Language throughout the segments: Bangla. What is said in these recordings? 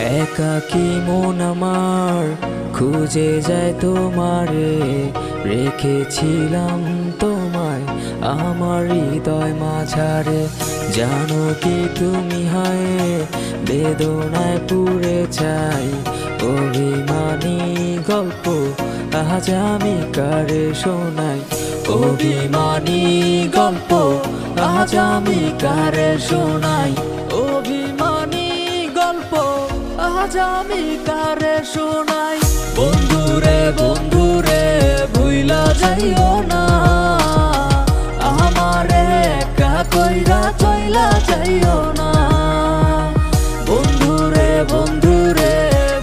একাকী মন আমার খুঁজে যায় তোমারে, রেখেছিলাম তোমায় আমার হৃদয় মাঝারে। জানো কি তুমি হয় বেদনায় পুড়ে চাই, অভিমানী গল্প আজ আমি কারে শোনাই। অভিমানী গল্প আজ আমি কারে শোনাই। অভিমানী গল্প আজ আমি কারে শোনাই। বন্ধুরে বন্ধুরে ভুইলা যাইও না, আমারে একা কইরা চইলা যাইও না। বন্ধুরে বন্ধুরে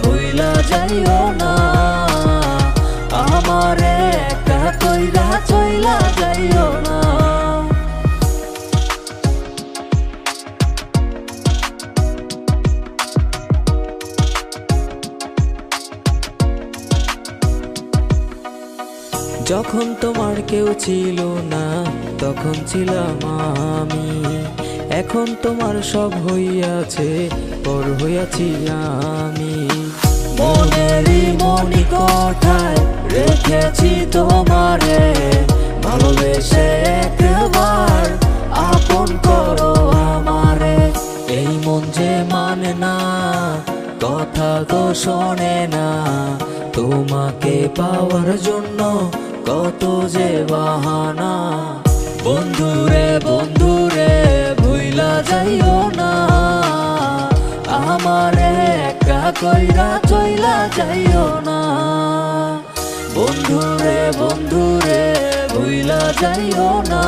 ভুইলা যাইও না, আমারে একা কইরা চইলা যাইও না। যখন তোমার কেউ ছিল না তখন ছিলাম আমি, এখন তোমার সব হইয়াছে পর হইয়াছি আমি। মনেরই মনি কথায় রেখেছি তোমারে, ভালোবেসে একবার আপন করো আমারে। এই মন যে মানে না কথা তো শোনে না, তোমাকে পাওয়ার জন্য কত যে বাহানা। বন্ধুরে বন্ধুরে ভুইলা যাইও না, আমারে একা কইরা চইলা যাইও না। বন্ধুরে বন্ধুরে ভুইলা যাইও না,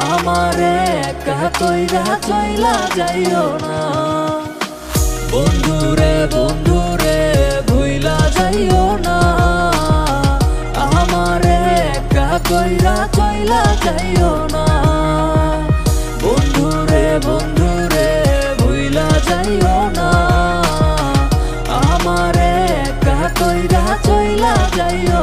আমারে একা কইরা চইলা যাইও না। বন্ধুরে বন্ধুরে ভুইলা যাইও না, আমারে একা কইরা চইলা যাইও না। বন্ধুরে বন্ধুরে ভুইলা যাইও না, আমারে একা কইরা চইলা যাইও